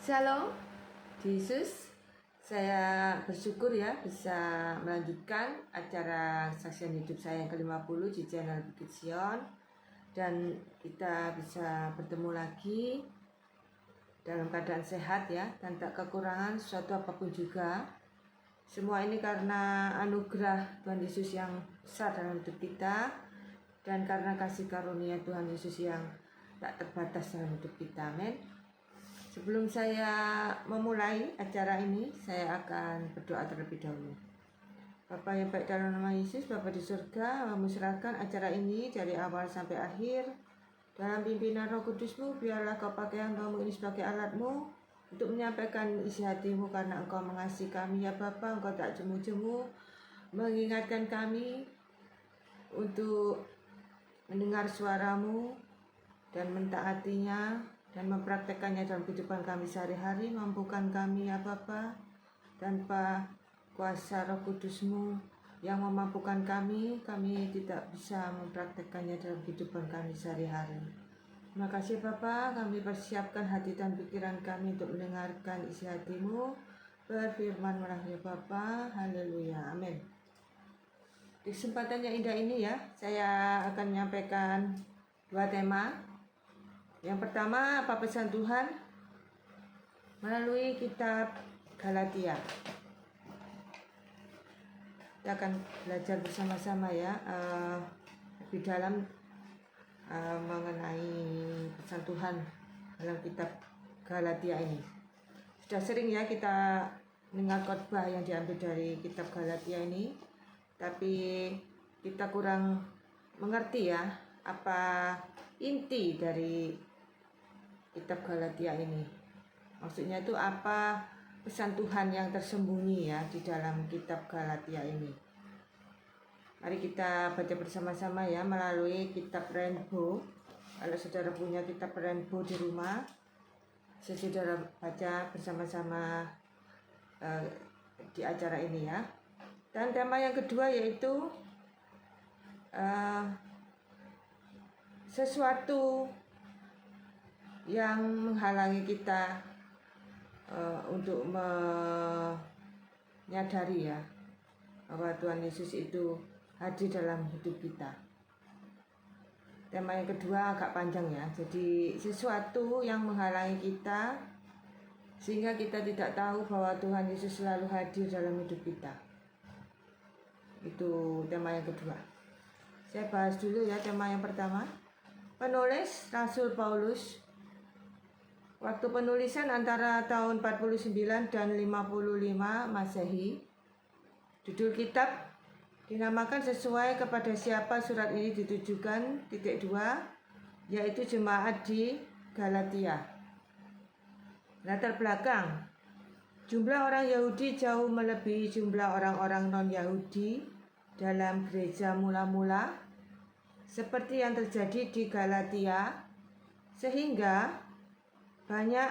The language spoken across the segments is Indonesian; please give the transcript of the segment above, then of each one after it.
Shalom, Yesus. Saya bersyukur ya bisa melanjutkan acara saksian hidup saya yang ke-50 di channel Bukit Sion. Dan kita bisa bertemu lagi dalam keadaan sehat ya, dan tak kekurangan suatu apapun juga. Semua ini karena anugerah Tuhan Yesus yang besar dalam hidup kita, dan karena kasih karunia Tuhan Yesus yang tak terbatas dalam hidup kita. Amin. Sebelum saya memulai acara ini, saya akan berdoa terlebih dahulu. Bapa yang baik dalam nama Yesus, Bapa di surga, kami serahkan acara ini dari awal sampai akhir dalam pimpinan Roh Kudus-Mu. Biarlah Kau pakai hambamu ini sebagai alat-Mu untuk menyampaikan isi hati-Mu, karena Engkau mengasihi kami ya Bapa. Engkau tak jemu-jemu mengingatkan kami untuk mendengar suara-Mu dan mentaatinya dan mempraktekannya dalam kehidupan kami sehari-hari. Mampukan kami ya Bapa, tanpa kuasa Roh Kudus-Mu yang memampukan kami tidak bisa mempraktekannya dalam kehidupan kami sehari-hari. Terima kasih Bapa, kami persiapkan hati dan pikiran kami untuk mendengarkan isi hati-Mu. Berfirmanlah ya Bapa, haleluya, amin. Di kesempatan yang indah ini ya, saya akan menyampaikan dua tema. Yang pertama, apa pesan Tuhan melalui kitab Galatia. Kita akan belajar bersama-sama ya, lebih dalam mengenai pesan Tuhan dalam kitab Galatia ini. Sudah sering ya kita dengar khotbah yang diambil dari kitab Galatia ini, tapi kita kurang mengerti ya apa inti dari kitab Galatia ini. Maksudnya itu apa pesan Tuhan yang tersembunyi ya di dalam kitab Galatia ini. Mari kita baca bersama-sama ya melalui kitab Rainbow. Kalau saudara punya kitab Rainbow di rumah, saudara baca bersama-sama di acara ini ya. Dan tema yang kedua yaitu sesuatu yang menghalangi kita untuk menyadari ya bahwa Tuhan Yesus itu hadir dalam hidup kita. Tema yang kedua agak panjang ya. Jadi sesuatu yang menghalangi kita sehingga kita tidak tahu bahwa Tuhan Yesus selalu hadir dalam hidup kita. Itu tema yang kedua. Saya bahas dulu ya tema yang pertama. Penulis Rasul Paulus. Waktu penulisan antara tahun 49 dan 55 Masehi. Judul kitab dinamakan sesuai kepada siapa surat ini ditujukan, titik 2, yaitu jemaat di Galatia. Latar belakang. Jumlah orang Yahudi jauh melebihi jumlah orang-orang non-Yahudi dalam gereja mula-mula, seperti yang terjadi di Galatia, sehingga banyak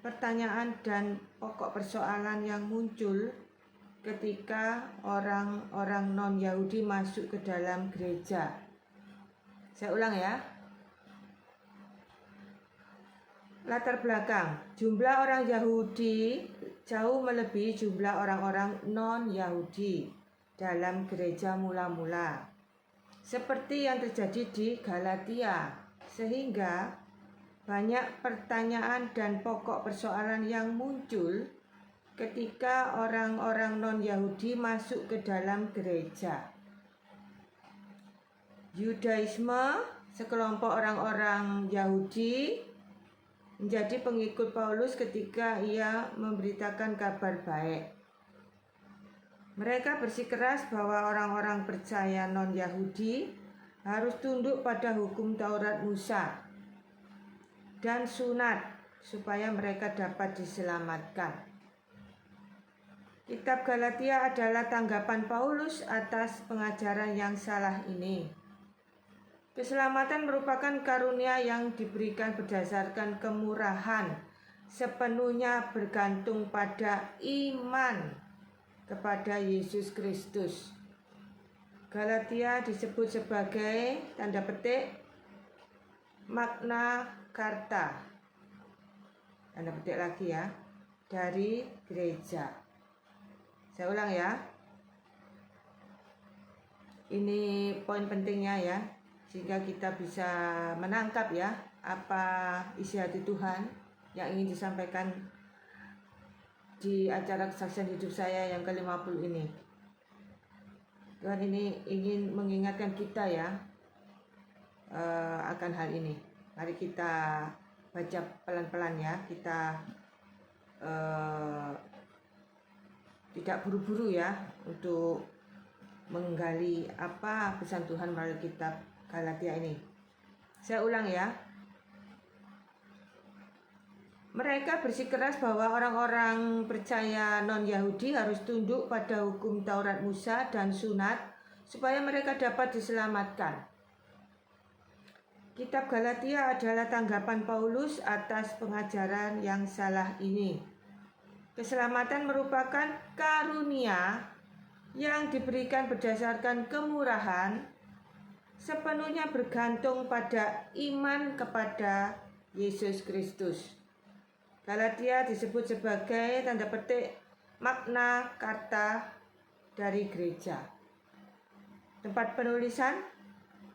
pertanyaan dan pokok persoalan yang muncul ketika orang-orang non-Yahudi masuk ke dalam gereja. Saya ulang ya. Latar belakang. Jumlah orang Yahudi jauh melebihi jumlah orang-orang non-Yahudi dalam gereja mula-mula, seperti yang terjadi di Galatia, sehingga banyak pertanyaan dan pokok persoalan yang muncul ketika orang-orang non-Yahudi masuk ke dalam gereja. Yudaisme, sekelompok orang-orang Yahudi, menjadi pengikut Paulus ketika ia memberitakan kabar baik. Mereka bersikeras bahwa orang-orang percaya non-Yahudi harus tunduk pada hukum Taurat Musa dan sunat supaya mereka dapat diselamatkan. Kitab Galatia adalah tanggapan Paulus atas pengajaran yang salah ini. Keselamatan merupakan karunia yang diberikan berdasarkan kemurahan, sepenuhnya bergantung pada iman kepada Yesus Kristus. Galatia disebut sebagai tanda petik Magna Carta tanda petik lagi ya, dari gereja. Saya ulang ya. Ini poin pentingnya ya, sehingga kita bisa menangkap ya apa isi hati Tuhan yang ingin disampaikan di acara kesaksian hidup saya yang ke-50 ini. Tuhan ini ingin mengingatkan kita ya akan hal ini. Mari kita baca pelan-pelan ya, kita tidak buru-buru ya untuk menggali apa pesan Tuhan melalui kitab Galatia ini. Saya ulang ya. Mereka bersikeras bahwa orang-orang percaya non-Yahudi harus tunduk pada hukum Taurat Musa dan sunat supaya mereka dapat diselamatkan. Kitab Galatia adalah tanggapan Paulus atas pengajaran yang salah ini. Keselamatan merupakan karunia yang diberikan berdasarkan kemurahan, sepenuhnya bergantung pada iman kepada Yesus Kristus. Galatia disebut sebagai tanda petik Magna Carta dari gereja. Tempat penulisan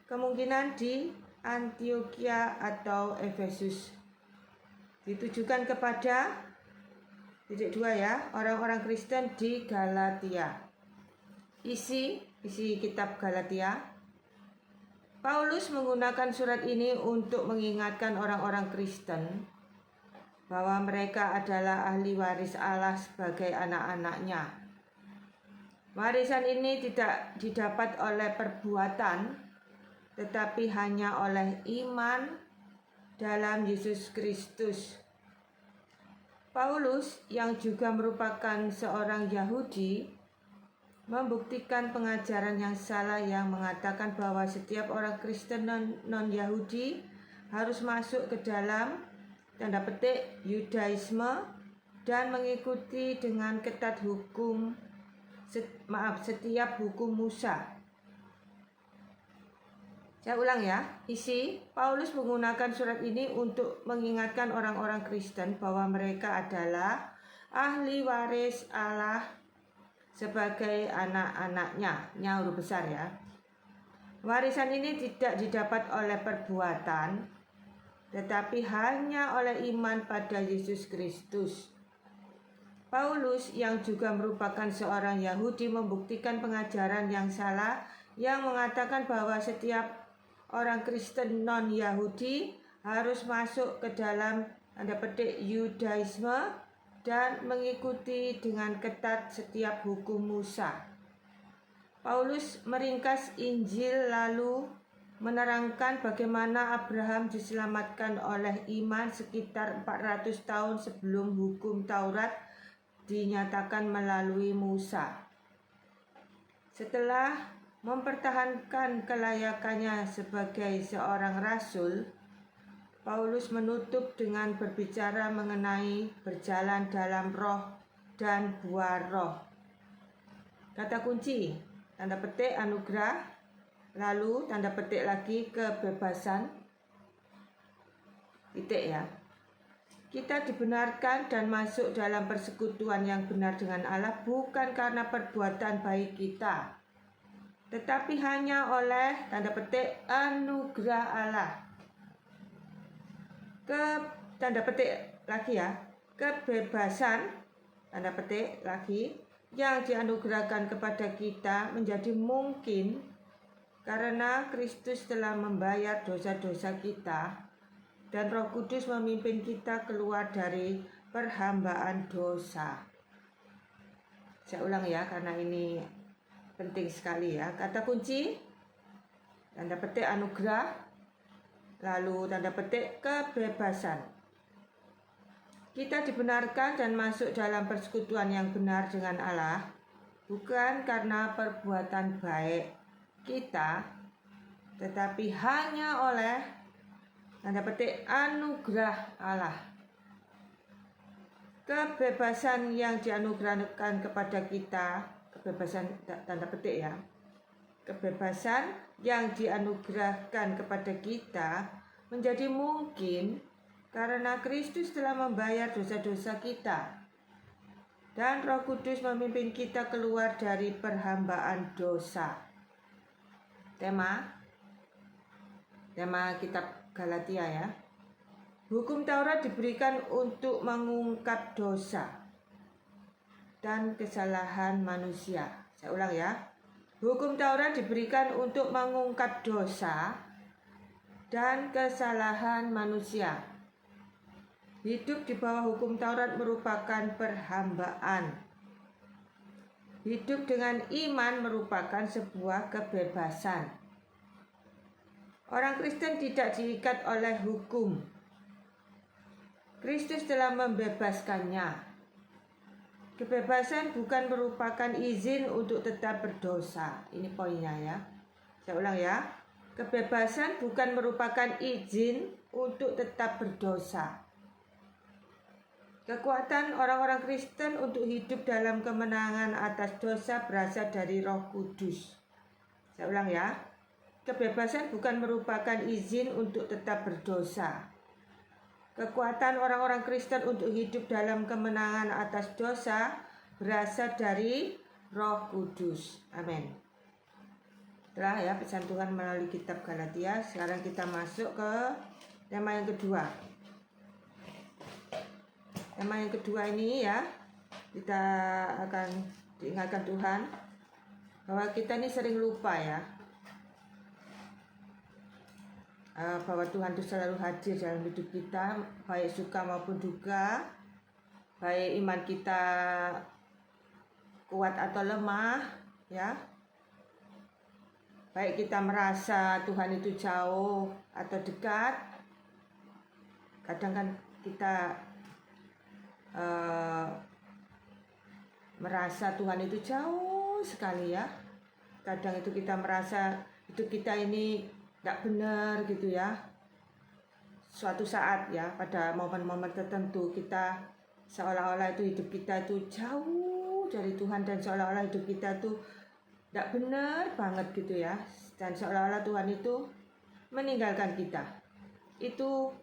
kemungkinan di Antioquia atau Efesus. Ditujukan kepada titik 2 ya, orang-orang Kristen di Galatia. Isi kitab Galatia. Paulus menggunakan surat ini untuk mengingatkan orang-orang Kristen bahwa mereka adalah ahli waris Allah sebagai anak-anaknya. Warisan ini tidak didapat oleh perbuatan, tetapi hanya oleh iman dalam Yesus Kristus. Paulus yang juga merupakan seorang Yahudi membuktikan pengajaran yang salah yang mengatakan bahwa setiap orang Kristen non-Yahudi harus masuk ke dalam tanda petik Yudaisme dan mengikuti dengan ketat setiap hukum Musa. Saya ulang ya, isi Paulus menggunakan surat ini untuk mengingatkan orang-orang Kristen bahwa mereka adalah ahli waris Allah sebagai anak-anaknya, huruf besar ya. Warisan ini tidak didapat oleh perbuatan, tetapi hanya oleh iman pada Yesus Kristus. Paulus yang juga merupakan seorang Yahudi membuktikan pengajaran yang salah yang mengatakan bahwa setiap orang Kristen non-Yahudi harus masuk ke dalam tanda petik Yudaisme dan mengikuti dengan ketat setiap hukum Musa. Paulus meringkas Injil lalu menerangkan bagaimana Abraham diselamatkan oleh iman sekitar 400 tahun sebelum hukum Taurat dinyatakan melalui Musa. Setelah mempertahankan kelayakannya sebagai seorang rasul, Paulus menutup dengan berbicara mengenai berjalan dalam roh dan buah roh. Kata kunci, tanda petik anugerah, lalu tanda petik lagi kebebasan. Titik ya. Kita dibenarkan dan masuk dalam persekutuan yang benar dengan Allah bukan karena perbuatan baik kita, tetapi hanya oleh tanda petik anugerah Allah. Tanda petik lagi ya, kebebasan tanda petik lagi yang dianugerahkan kepada kita menjadi mungkin karena Kristus telah membayar dosa-dosa kita dan Roh Kudus memimpin kita keluar dari perhambaan dosa. Saya ulang ya, karena ini penting sekali ya. Kata kunci tanda petik anugerah, lalu tanda petik kebebasan. Kita dibenarkan dan masuk dalam persekutuan yang benar dengan Allah bukan karena perbuatan baik kita, tetapi hanya oleh tanda petik anugerah Allah. Kebebasan yang dianugerahkan kepada kita, kebebasan tanda petik ya, kebebasan yang dianugerahkan kepada kita menjadi mungkin karena Kristus telah membayar dosa-dosa kita, dan Roh Kudus memimpin kita keluar dari perhambaan dosa. Tema kitab Galatia ya. Hukum Taurat diberikan untuk mengungkap dosa dan kesalahan manusia. Saya ulang ya. Hukum Taurat diberikan untuk mengungkap dosa dan kesalahan manusia. Hidup di bawah hukum Taurat merupakan perhambaan. Hidup dengan iman merupakan sebuah kebebasan. Orang Kristen tidak diikat oleh hukum. Kristus telah membebaskannya. Kebebasan bukan merupakan izin untuk tetap berdosa. Ini poinnya ya. Saya ulang ya. Kebebasan bukan merupakan izin untuk tetap berdosa. Kekuatan orang-orang Kristen untuk hidup dalam kemenangan atas dosa berasal dari Roh Kudus. Saya ulang ya. Kebebasan bukan merupakan izin untuk tetap berdosa. Kekuatan orang-orang Kristen untuk hidup dalam kemenangan atas dosa berasal dari Roh Kudus. Amin. Setelah ya pesan Tuhan melalui kitab Galatia, sekarang kita masuk ke tema yang kedua. Tema yang kedua ini ya, kita akan diingatkan Tuhan bahwa kita ini sering lupa ya, bahwa Tuhan itu selalu hadir dalam hidup kita, baik suka maupun duka, baik iman kita kuat atau lemah ya, baik kita merasa Tuhan itu jauh atau dekat. Kadang kan kita merasa Tuhan itu jauh sekali ya. Kadang itu kita merasa hidup kita ini tidak benar gitu ya. Suatu saat ya, pada momen-momen tertentu kita seolah-olah itu hidup kita itu jauh dari Tuhan, dan seolah-olah hidup kita itu tidak benar banget gitu ya. Dan seolah-olah Tuhan itu meninggalkan kita. Itu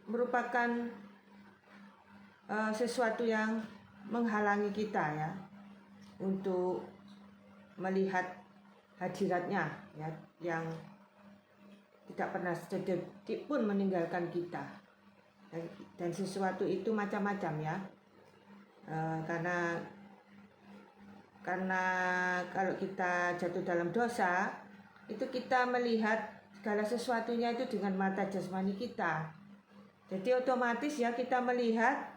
merupakan sesuatu yang menghalangi kita ya untuk melihat hadiratnya ya, yang tidak pernah sedetik pun meninggalkan kita. Dan sesuatu itu macam-macam ya, karena kalau kita jatuh dalam dosa, itu kita melihat segala sesuatunya itu dengan mata jasmani kita. Jadi otomatis ya kita melihat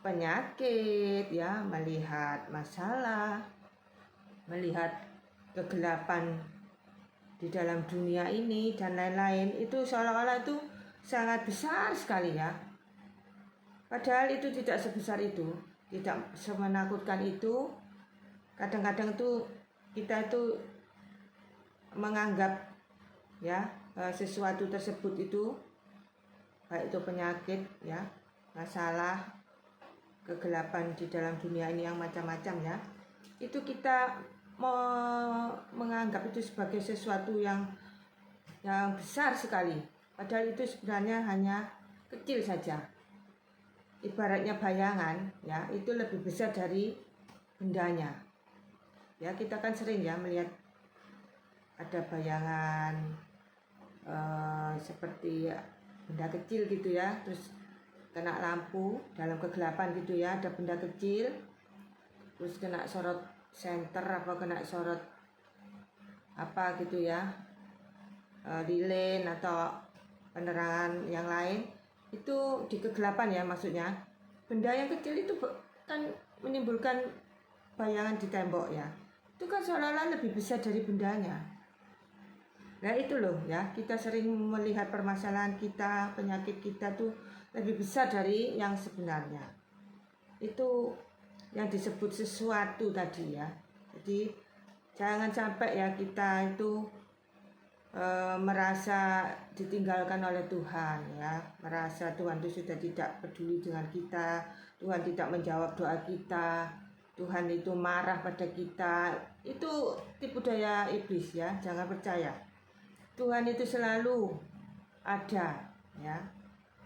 penyakit ya, melihat masalah, melihat kegelapan di dalam dunia ini dan lain-lain, itu seolah-olah itu sangat besar sekali ya. Padahal itu tidak sebesar itu, tidak semenakutkan itu. Kadang-kadang itu kita itu menganggap ya sesuatu tersebut itu, baik itu penyakit ya, masalah, kegelapan di dalam dunia ini yang macam-macam ya, itu kita menganggap itu sebagai sesuatu yang besar sekali. Padahal itu sebenarnya hanya kecil saja. Ibaratnya bayangan ya, itu lebih besar dari bendanya. Ya, kita kan sering ya melihat ada bayangan seperti benda kecil gitu ya, terus kena lampu dalam kegelapan gitu ya, ada benda kecil terus kena sorot senter apa, kena sorot apa gitu ya, lilin atau penerangan yang lain, itu di kegelapan ya, maksudnya benda yang kecil itu kan menimbulkan bayangan di tembok ya, itu kan seolah-olah lebih besar dari bendanya. Nah itu loh ya, kita sering melihat permasalahan kita, penyakit kita tuh lebih besar dari yang sebenarnya. Itu yang disebut sesuatu tadi ya. Jadi jangan sampai ya kita itu merasa ditinggalkan oleh Tuhan ya, merasa Tuhan itu sudah tidak peduli dengan kita, Tuhan tidak menjawab doa kita, Tuhan itu marah pada kita. Itu tipu daya iblis ya, jangan percaya. Tuhan itu selalu ada, ya.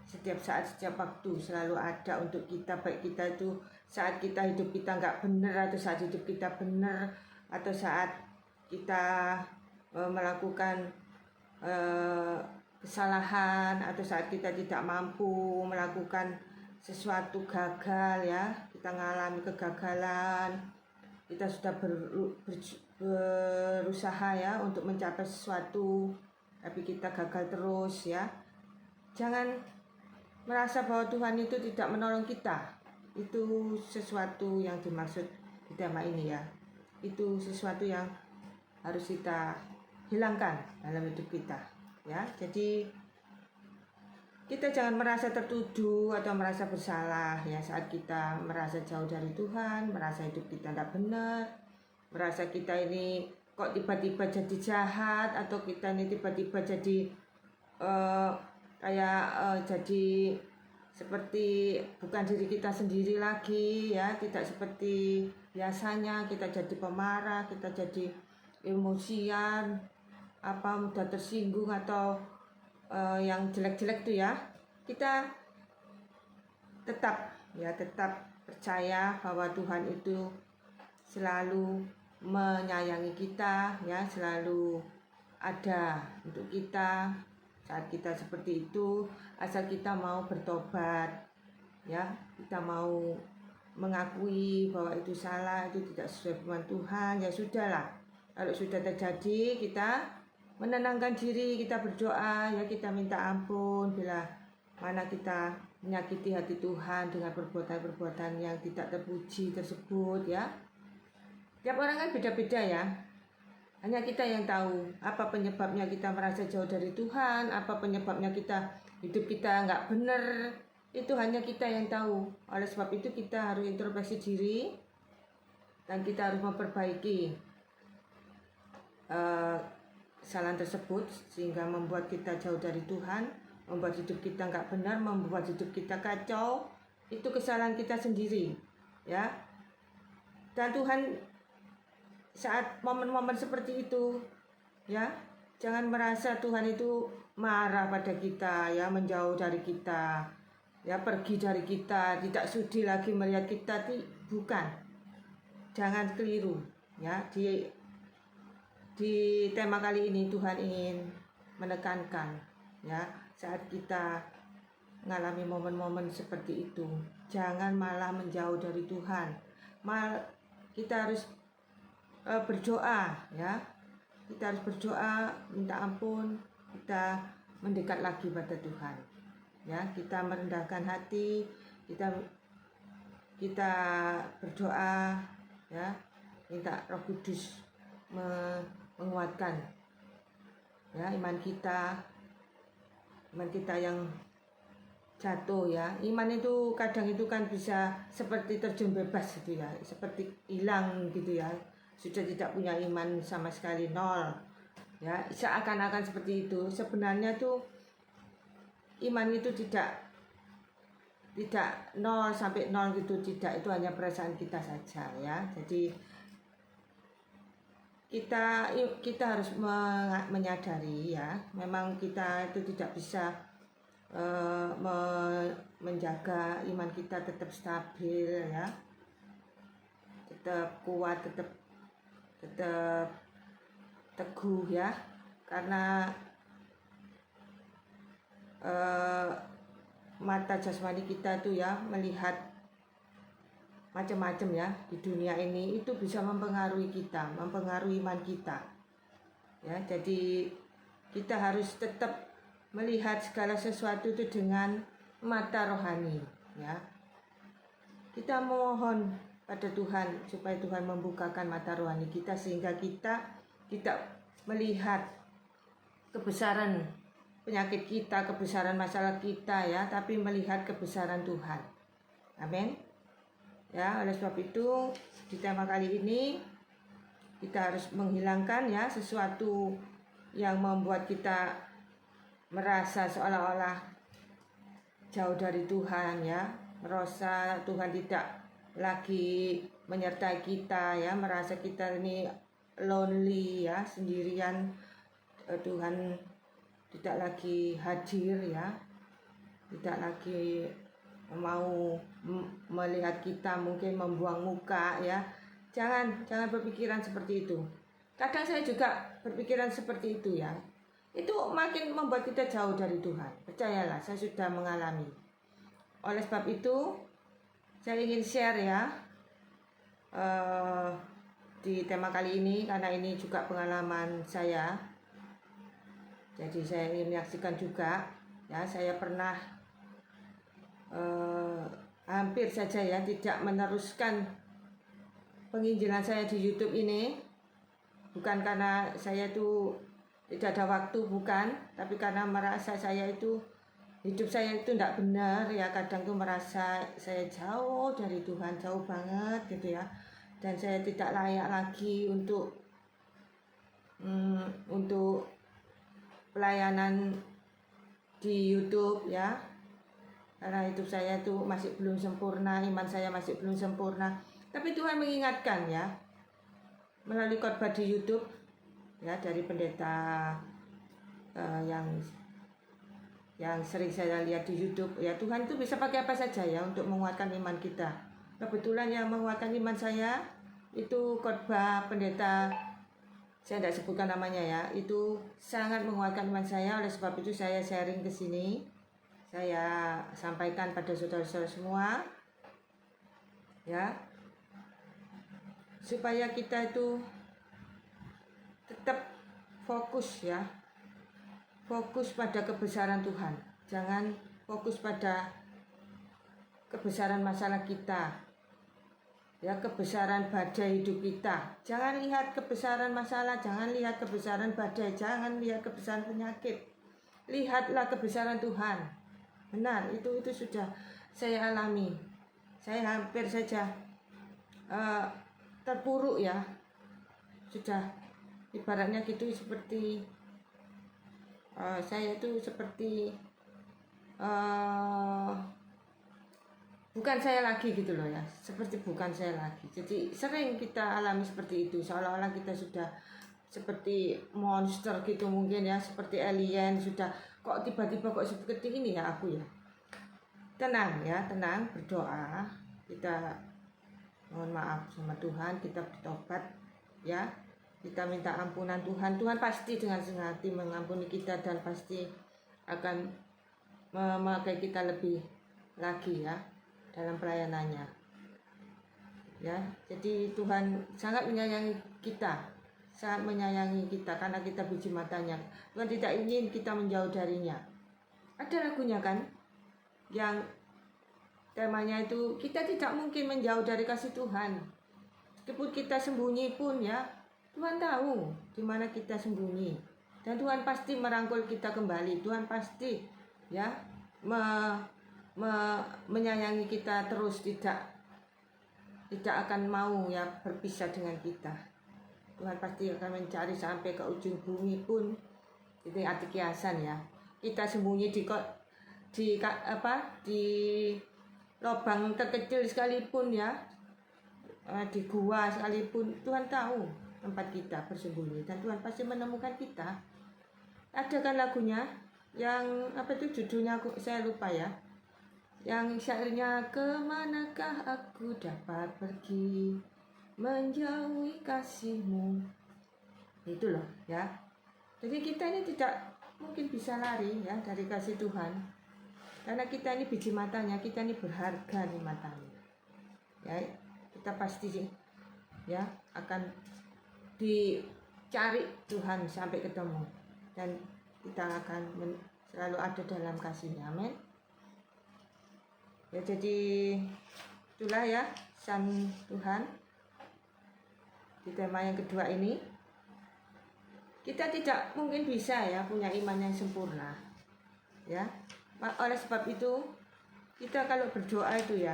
Setiap saat, setiap waktu selalu ada untuk kita, baik kita itu saat kita hidup kita nggak benar atau saat hidup kita benar, atau saat kita melakukan kesalahan, atau saat kita tidak mampu melakukan sesuatu, gagal, ya, kita mengalami kegagalan, kita sudah berusaha ya untuk mencapai sesuatu tapi kita gagal terus, ya. Jangan merasa bahwa Tuhan itu tidak menolong kita. Itu sesuatu yang dimaksud di tema ini, ya. Itu sesuatu yang harus kita hilangkan dalam hidup kita, ya. Jadi kita jangan merasa tertuduh atau merasa bersalah, ya, saat kita merasa jauh dari Tuhan, merasa hidup kita tidak benar, merasa kita ini kok tiba-tiba jadi jahat, atau kita ini tiba-tiba jadi jadi seperti bukan diri kita sendiri lagi, ya, tidak seperti biasanya, kita jadi pemarah, kita jadi emosian, mudah tersinggung atau yang jelek-jelek itu, ya. Kita tetap percaya bahwa Tuhan itu selalu menyayangi kita, ya, selalu ada untuk kita saat kita seperti itu, asal kita mau bertobat, ya, kita mau mengakui bahwa itu salah, itu tidak sesuai firman Tuhan, ya sudahlah. Kalau sudah terjadi, kita menenangkan diri, kita berdoa, ya, kita minta ampun bila mana kita menyakiti hati Tuhan dengan perbuatan-perbuatan yang tidak terpuji tersebut, ya. Tiap orang kan beda-beda, ya. Hanya kita yang tahu apa penyebabnya kita merasa jauh dari Tuhan, apa penyebabnya hidup kita nggak benar, itu hanya kita yang tahu. Oleh sebab itu kita harus introspeksi diri dan kita harus memperbaiki kesalahan tersebut sehingga membuat kita jauh dari Tuhan, membuat hidup kita nggak benar, membuat hidup kita kacau. Itu kesalahan kita sendiri, ya. Dan Tuhan saat momen-momen seperti itu, ya, jangan merasa Tuhan itu marah pada kita, ya, menjauh dari kita, ya, pergi dari kita, tidak sudi lagi melihat kita. Bukan, jangan keliru, ya. Di tema kali ini Tuhan ingin menekankan, ya, saat kita mengalami momen-momen seperti itu, jangan malah menjauh dari Tuhan. Kita harus berdoa, ya. Kita harus berdoa, minta ampun, kita mendekat lagi pada Tuhan, ya. Kita merendahkan hati, kita berdoa, ya, minta Roh Kudus menguatkan, ya, iman kita yang jatuh, ya. Iman itu kadang itu kan bisa seperti terjun bebas gitu, ya, seperti hilang gitu, ya, sudah tidak punya iman sama sekali, nol, ya, seakan-akan seperti itu. Sebenarnya tuh iman itu tidak 0 sampai 0 gitu, tidak, itu hanya perasaan kita saja, ya. Jadi kita harus menyadari, ya, memang kita itu tidak bisa menjaga iman kita tetap stabil, ya, tetap kuat, tetap teguh, ya, karena mata jasmani kita tuh, ya, melihat macam-macam, ya, di dunia ini, itu bisa mempengaruhi kita, mempengaruhi iman kita, ya. Jadi kita harus tetap melihat segala sesuatu itu dengan mata rohani, ya. Kita mohon pada Tuhan supaya Tuhan membukakan mata rohani kita sehingga kita tidak melihat kebesaran penyakit kita, kebesaran masalah kita, ya, tapi melihat kebesaran Tuhan. Amin. Ya, oleh sebab itu di tema kali ini kita harus menghilangkan, ya, sesuatu yang membuat kita merasa seolah-olah jauh dari Tuhan, ya, merasa Tuhan tidak lagi menyertai kita, ya, merasa kita ini lonely, ya, sendirian. Tuhan tidak lagi hadir ya, tidak lagi mau melihat kita, mungkin membuang muka ya. Jangan berpikiran seperti itu. Kadang saya juga berpikiran seperti itu ya. Itu makin membuat kita jauh dari Tuhan. Percayalah, saya sudah mengalami. Oleh sebab itu, saya ingin share ya di tema kali ini, karena ini juga pengalaman saya. Jadi saya ingin menyaksikan juga ya, saya pernah hampir saja ya tidak meneruskan penginjilan saya di YouTube ini, bukan karena saya itu tidak ada waktu, bukan, tapi karena merasa saya itu hidup saya itu tidak benar ya. Kadang tuh merasa saya jauh dari Tuhan, jauh banget gitu ya, dan saya tidak layak lagi untuk pelayanan di YouTube ya, karena hidup saya itu masih belum sempurna, iman saya masih belum sempurna. Tapi Tuhan mengingatkan ya, melalui khotbah di YouTube ya, dari pendeta yang sering saya lihat di YouTube ya. Tuhan itu bisa pakai apa saja ya untuk menguatkan iman kita. Kebetulan yang menguatkan iman saya itu khotbah pendeta, saya tidak sebutkan namanya ya, itu sangat menguatkan iman saya. Oleh sebab itu saya sharing ke sini, saya sampaikan pada saudara-saudara semua ya, supaya kita itu tetap fokus ya, fokus pada kebesaran Tuhan. Jangan fokus pada kebesaran masalah kita ya, kebesaran badai hidup kita. Jangan lihat kebesaran masalah, jangan lihat kebesaran badai, jangan lihat kebesaran penyakit. Lihatlah kebesaran Tuhan. Benar, itu sudah saya alami. Saya hampir saja terpuruk ya, sudah ibaratnya gitu, seperti saya itu seperti bukan saya lagi gitu loh ya, seperti bukan saya lagi. Jadi sering kita alami seperti itu, seolah-olah kita sudah seperti monster gitu mungkin ya, seperti alien, sudah kok tiba-tiba kok seperti ini ya aku ya. Tenang ya, tenang, berdoa, kita mohon maaf sama Tuhan, kita bertobat ya, kita minta ampunan Tuhan. Tuhan pasti dengan senang hati mengampuni kita dan pasti akan memakai kita lebih lagi ya dalam pelayanannya ya. Jadi Tuhan sangat menyayangi kita, sangat menyayangi kita, karena kita biji matanya. Tuhan tidak ingin kita menjauh darinya. Ada lagunya kan yang temanya itu, kita tidak mungkin menjauh dari kasih Tuhan. Meskipun kita sembunyi pun ya, Tuhan tahu di mana kita sembunyi, dan Tuhan pasti merangkul kita kembali. Tuhan pasti ya menyayangi kita terus, tidak akan mau ya berpisah dengan kita. Tuhan pasti akan mencari sampai ke ujung bumi pun. Itu arti kiasan ya. Kita sembunyi di lubang terkecil sekalipun ya, di gua sekalipun, Tuhan tahu tempat kita bersembunyi, dan Tuhan pasti menemukan kita. Ada kan lagunya yang apa itu judulnya, saya lupa ya, yang syairnya, kemanakah aku dapat pergi menjauhi kasih-Mu. Itu loh ya. Jadi kita ini tidak mungkin bisa lari ya dari kasih Tuhan, karena kita ini biji matanya, kita ini berharga di matanya ya. Kita pasti sih ya akan dicari Tuhan sampai ketemu, dan kita akan selalu ada dalam kasih-Nya. Amin ya. Jadi itulah ya pesan Tuhan di tema yang kedua ini. Kita tidak mungkin bisa ya punya iman yang sempurna ya. Oleh sebab itu kita kalau berdoa itu ya,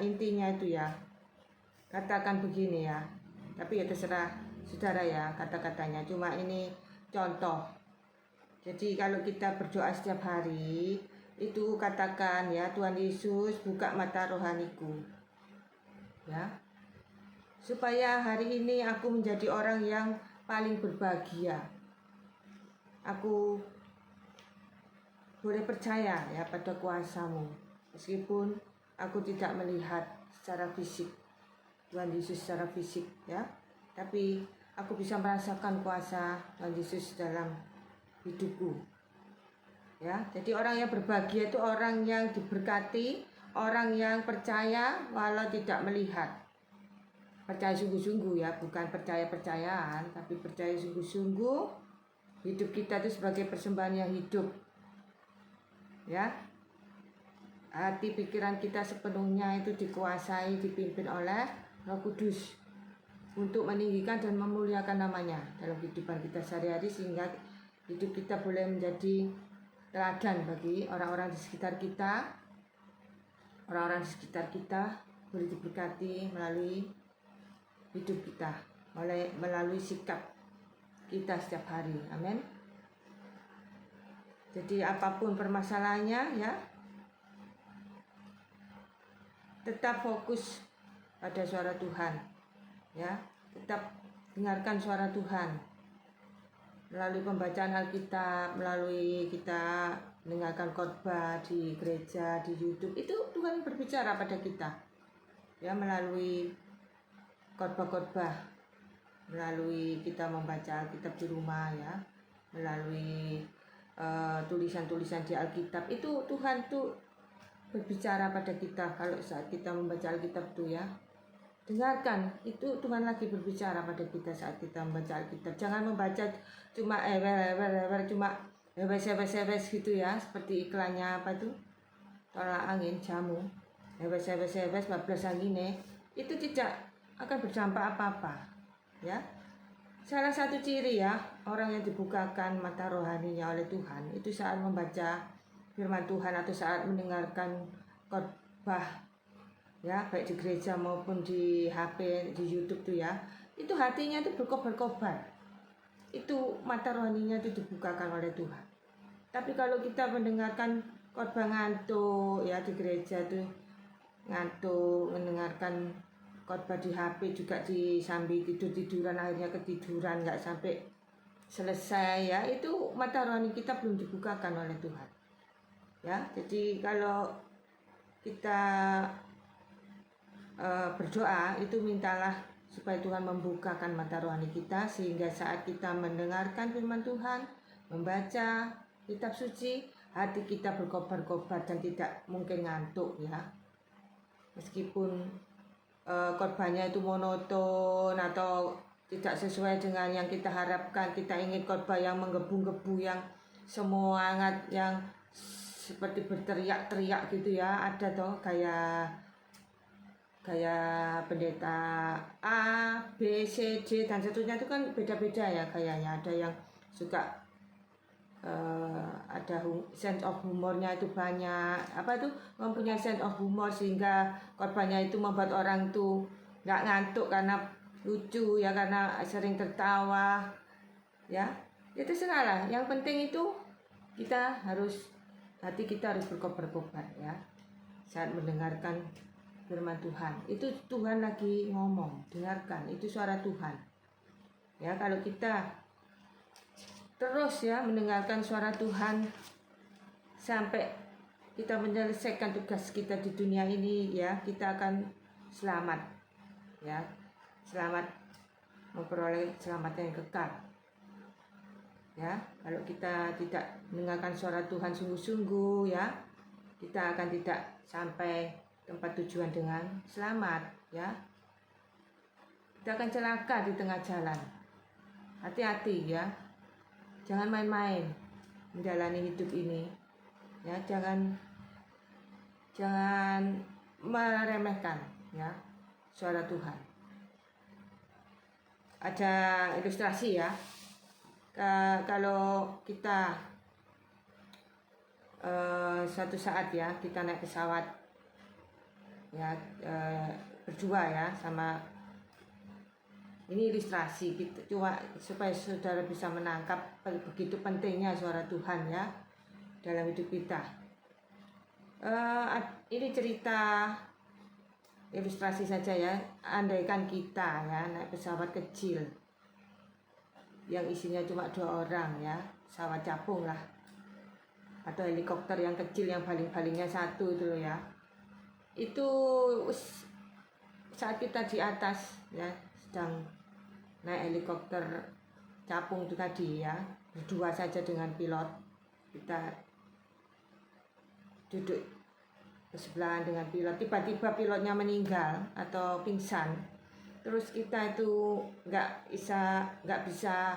intinya itu ya, katakan begini ya, tapi ya terserah saudara ya kata-katanya, cuma ini contoh. Jadi kalau kita berdoa setiap hari itu katakan ya, Tuhan Yesus buka mata rohaniku ya, supaya hari ini aku menjadi orang yang paling berbahagia. Aku boleh percaya ya pada kuasa-Mu, meskipun aku tidak melihat secara fisik Tuhan Yesus secara fisik ya, tapi aku bisa merasakan kuasa Tuhan Yesus dalam hidupku ya. Jadi orang yang berbahagia itu orang yang diberkati, orang yang percaya walau tidak melihat. Percaya sungguh-sungguh ya, bukan percaya-percayaan, tapi percaya sungguh-sungguh. Hidup kita itu sebagai persembahan yang hidup ya. Hati pikiran kita sepenuhnya itu dikuasai, dipimpin oleh Roh Kudus untuk meninggikan dan memuliakan namanya dalam kehidupan kita sehari-hari, sehingga hidup kita boleh menjadi teladan bagi orang-orang di sekitar kita. Orang-orang di sekitar kita boleh diberkati melalui hidup kita, melalui sikap kita setiap hari. Amin. Jadi apapun permasalahannya ya, tetap fokus pada suara Tuhan ya, tetap dengarkan suara Tuhan melalui pembacaan Alkitab, melalui kita mendengarkan khotbah di gereja, di YouTube. Itu Tuhan berbicara pada kita ya, melalui khotbah-khotbah, melalui kita membaca Alkitab di rumah ya, melalui tulisan-tulisan di Alkitab. Itu Tuhan tuh berbicara pada kita kalau saat kita membaca Alkitab tuh ya. Dengarkan, itu Tuhan lagi berbicara pada kita saat kita membaca Alkitab. Jangan membaca cuma cuma hebes gitu ya, seperti iklannya apa tuh, tolak angin jamu, hebes bablas angin, itu tidak akan berdampak apa-apa ya. Salah satu ciri ya orang yang dibukakan mata rohaninya oleh Tuhan itu saat membaca firman Tuhan atau saat mendengarkan khotbah ya, baik di gereja maupun di HP, di YouTube tuh ya, itu hatinya itu berkobar-kobar. Itu mata rohaninya itu dibukakan oleh Tuhan. Tapi kalau kita mendengarkan khotbah ngantuk ya, di gereja tuh ngantuk, mendengarkan khotbah di HP juga sambil tiduran, akhirnya ketiduran nggak sampai selesai ya, itu mata rohani kita belum dibukakan oleh Tuhan ya. Jadi kalau kita berdoa itu mintalah supaya Tuhan membukakan mata rohani kita, sehingga saat kita mendengarkan firman Tuhan, membaca kitab suci, hati kita berkobar-kobar dan tidak mungkin ngantuk ya. Meskipun khotbahnya itu monoton atau tidak sesuai dengan yang kita harapkan, kita ingin khotbah yang menggebu-gebu, yang semangat, yang seperti berteriak-teriak gitu ya. Ada toh kayak pendeta A, B, C, D dan seterusnya, itu kan beda-beda ya kayaknya. Ada yang suka ada sense of humornya itu banyak, apa itu mempunyai sense of humor, sehingga khotbahnya itu membuat orang tuh nggak ngantuk karena lucu ya, karena sering tertawa ya. Itu salah. Yang penting itu hati kita harus berkobar-kobar ya saat mendengarkan firman Tuhan. Itu Tuhan lagi ngomong, dengarkan, itu suara Tuhan ya. Kalau kita terus ya mendengarkan suara Tuhan sampai kita menyelesaikan tugas kita di dunia ini ya, kita akan selamat ya, selamat, memperoleh keselamatan yang kekal ya. Kalau kita tidak mendengarkan suara Tuhan sungguh-sungguh ya, kita akan tidak sampai tempat tujuan dengan selamat ya. Kita akan celaka di tengah jalan. Hati-hati ya, jangan main-main menjalani hidup ini ya. Jangan meremehkan ya suara Tuhan. Ada ilustrasi ya, kalau kita suatu saat ya kita naik pesawat ya, berdua ya sama, ini ilustrasi gitu, cuma supaya saudara bisa menangkap begitu pentingnya suara Tuhan ya dalam hidup kita. Ini cerita ilustrasi saja ya. Andaikan kita ya naik pesawat kecil yang isinya cuma 2 orang ya, pesawat capung lah, atau helikopter yang kecil yang baling-balingnya 1 itu loh ya. Itu saat kita di atas ya, sedang naik helikopter capung itu tadi ya, berdua saja dengan pilot, kita duduk bersebelahan dengan pilot, tiba-tiba pilotnya meninggal atau pingsan, terus kita itu nggak bisa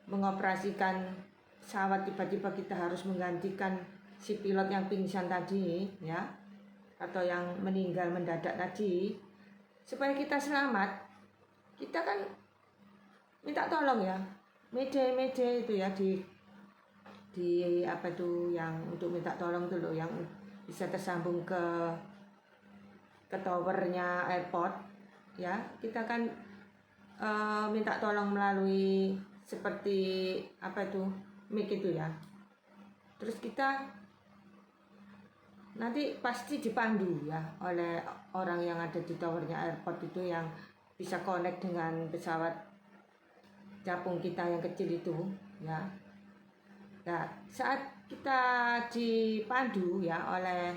mengoperasikan pesawat, tiba-tiba kita harus menggantikan si pilot yang pingsan tadi ya, atau yang meninggal mendadak tadi. Supaya kita selamat, kita kan minta tolong ya, mede itu ya, di apa itu yang untuk minta tolong itu loh, yang bisa tersambung ke towernya airport ya. Kita kan minta tolong melalui seperti apa itu, mic itu ya. Terus kita nanti pasti dipandu ya oleh orang yang ada di towernya airport itu, yang bisa connect dengan pesawat capung kita yang kecil itu ya. Nah, saat kita dipandu ya oleh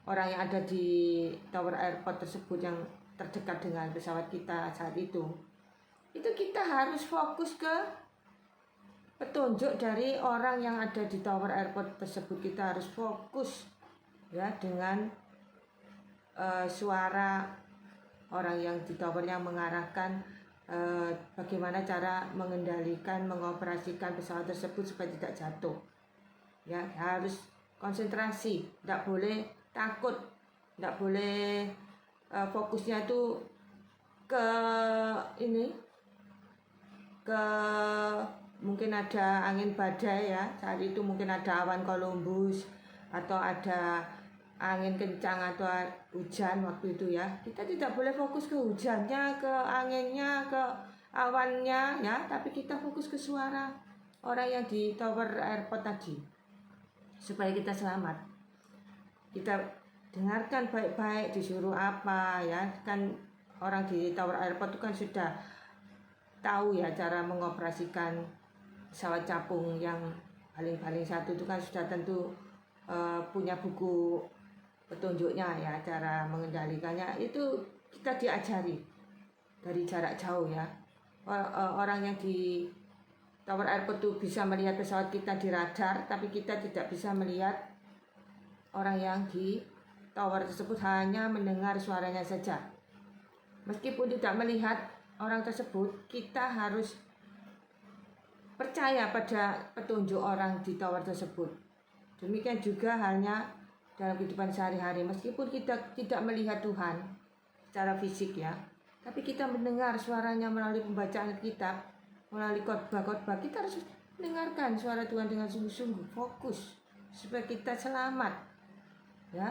orang yang ada di tower airport tersebut yang terdekat dengan pesawat kita saat itu kita harus fokus ke petunjuk dari orang yang ada di tower airport tersebut. Kita harus fokus ya dengan suara orang yang di tower yang mengarahkan bagaimana cara mengendalikan, mengoperasikan pesawat tersebut supaya tidak jatuh ya. Harus konsentrasi, tidak boleh takut, tidak boleh fokusnya itu ke ini, ke mungkin ada angin badai ya, saat itu mungkin ada awan Columbus atau ada angin kencang atau hujan waktu itu ya. Kita tidak boleh fokus ke hujannya, ke anginnya, ke awannya ya, tapi kita fokus ke suara orang yang di tower airport tadi supaya kita selamat. Kita dengarkan baik-baik disuruh apa ya, kan orang di tower airport itu kan sudah tahu ya cara mengoperasikan pesawat capung yang baling-baling 1 itu kan sudah tentu punya buku petunjuknya ya, cara mengendalikannya itu kita diajari dari jarak jauh ya. Orang yang di tower airport itu bisa melihat pesawat kita di radar, tapi kita tidak bisa melihat orang yang di tower tersebut, hanya mendengar suaranya saja. Meskipun tidak melihat orang tersebut, kita harus percaya pada petunjuk orang di tower tersebut. Demikian juga halnya dalam kehidupan sehari-hari, meskipun kita tidak melihat Tuhan secara fisik ya, tapi kita mendengar suaranya melalui pembacaan kitab, melalui khotbah-khotbah. Kita harus mendengarkan suara Tuhan dengan sungguh-sungguh, fokus supaya kita selamat ya.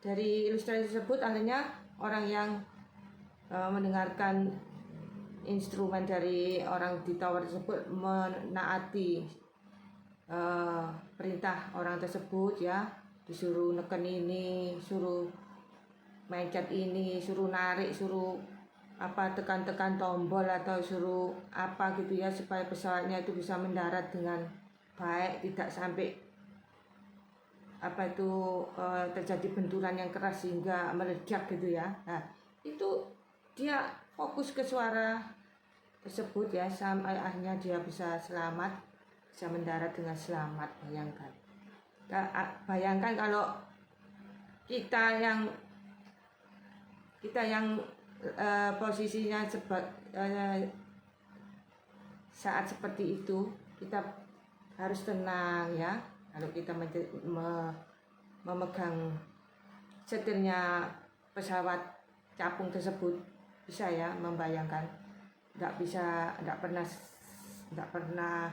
Dari ilustrasi tersebut akhirnya orang yang mendengarkan instrumen dari orang di tower tersebut menaati perintah orang tersebut ya, disuruh neken ini, suruh mencet ini, suruh narik, suruh apa, tekan-tekan tombol atau suruh apa gitu ya, supaya pesawatnya itu bisa mendarat dengan baik, tidak sampai apa itu terjadi benturan yang keras sehingga meledak gitu ya. Nah, itu dia fokus ke suara tersebut ya, sampai akhirnya dia bisa selamat, bisa mendarat dengan selamat. Bayangkan kalau kita yang posisinya saat seperti itu, kita harus tenang ya. Kalau kita memegang setirnya pesawat capung tersebut, bisa ya membayangkan. Tidak pernah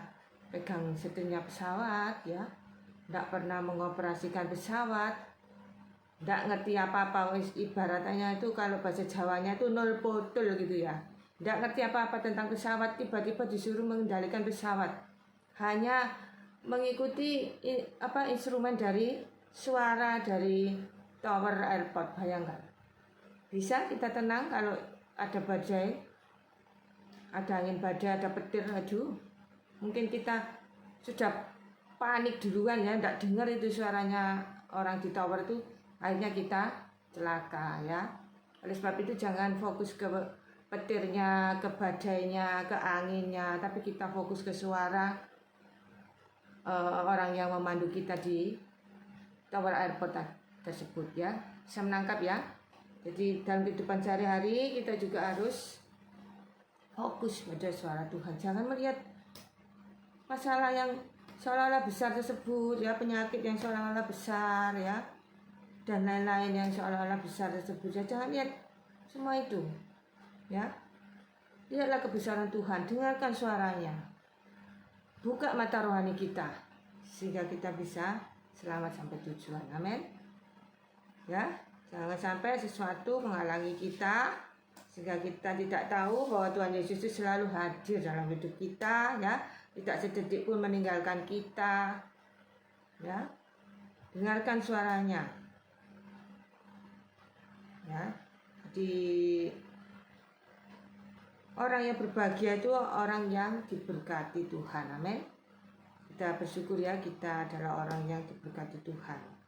pegang setirnya pesawat ya, tidak pernah mengoperasikan pesawat, tidak ngerti apa-apa. Ibaratnya itu kalau bahasa Jawanya itu nol potul gitu ya, tidak ngerti apa-apa tentang pesawat, tiba-tiba disuruh mengendalikan pesawat, hanya mengikuti instrumen dari suara dari tower airport. Bayangkan, bisa kita tenang kalau ada badai, ada angin badai, ada petir, aduh, Mungkin kita sudah panik duluan ya, tidak dengar itu suaranya orang di tower itu, akhirnya kita celaka ya. Oleh sebab itu jangan fokus ke petirnya, ke badainya, ke anginnya, tapi kita fokus ke suara orang yang memandu kita di tower airport tersebut ya. Bisa menangkap ya. Jadi dalam kehidupan sehari-hari kita juga harus fokus pada suara Tuhan. Jangan melihat masalah yang seolah-olah besar tersebut ya, penyakit yang seolah-olah besar ya, dan lain-lain yang seolah-olah besar tersebut ya. Jangan lihat semua itu ya. Lihatlah kebesaran Tuhan, dengarkan suaranya. Buka mata rohani kita sehingga kita bisa selamat sampai tujuan. Amin. Ya, jangan sampai sesuatu menghalangi kita sehingga kita tidak tahu bahwa Tuhan Yesus itu selalu hadir dalam hidup kita ya, tidak sedetik pun meninggalkan kita ya. Dengarkan suaranya ya. Jadi orang yang berbahagia itu orang yang diberkati Tuhan. Amin. Kita bersyukur ya, kita adalah orang yang diberkati Tuhan.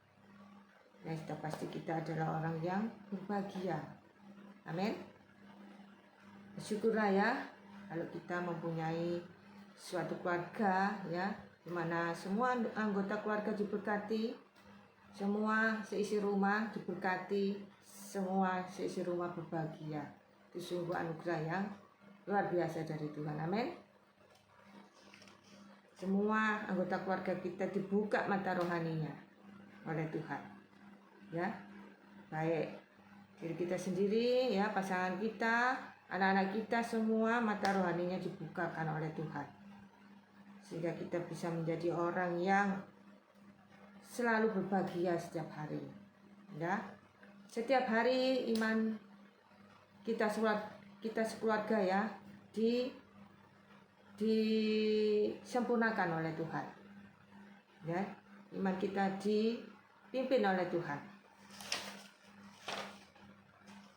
Yang sudah pasti kita adalah orang yang berbahagia. Amin. Bersyukurlah ya kalau kita mempunyai suatu keluarga ya, di mana semua anggota keluarga diberkati, semua seisi rumah diberkati, semua seisi rumah berbahagia. Itu sungguh anugerah yang luar biasa dari Tuhan. Amin. Semua anggota keluarga kita dibuka mata rohaninya oleh Tuhan ya, baik diri kita sendiri ya, pasangan kita, anak-anak kita, semua mata rohaninya dibukakan oleh Tuhan sehingga kita bisa menjadi orang yang selalu berbahagia setiap hari ya. Setiap hari iman kita sekeluarga ya disempurnakan oleh Tuhan ya. Iman kita dipimpin oleh Tuhan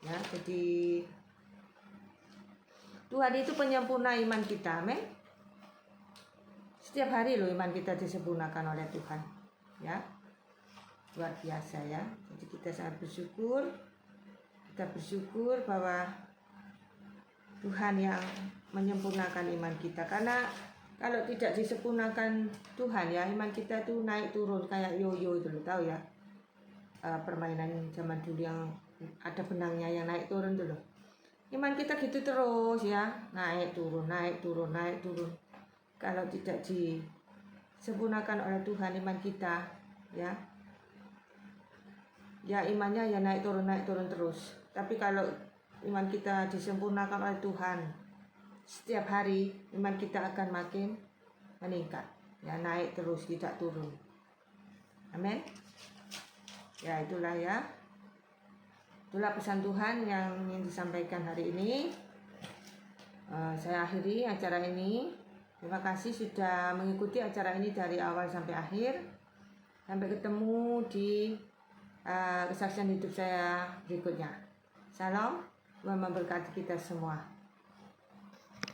ya. Jadi Tuhan itu penyempurna iman kita. Amin. Setiap hari loh iman kita disempurnakan oleh Tuhan ya, luar biasa ya. Jadi kita sangat bersyukur, kita bersyukur bahwa Tuhan yang menyempurnakan iman kita. Karena kalau tidak disempurnakan Tuhan ya, iman kita tuh naik turun kayak yoyo itu loh, tahu ya, permainan zaman dulu yang ada benangnya yang naik turun tuh loh. Iman kita gitu terus ya, naik turun, naik turun, naik turun. Kalau tidak disempurnakan oleh Tuhan iman kita ya, ya imannya ya naik turun terus. Tapi kalau iman kita disempurnakan oleh Tuhan, setiap hari iman kita akan makin meningkat ya, naik terus tidak turun. Amin. Ya itulah ya, itulah pesan Tuhan yang ingin disampaikan hari ini. Saya akhiri acara ini. Terima kasih sudah mengikuti acara ini dari awal sampai akhir. Sampai ketemu di kesaksian hidup saya berikutnya. Salam, Tuhan memberkati kita semua.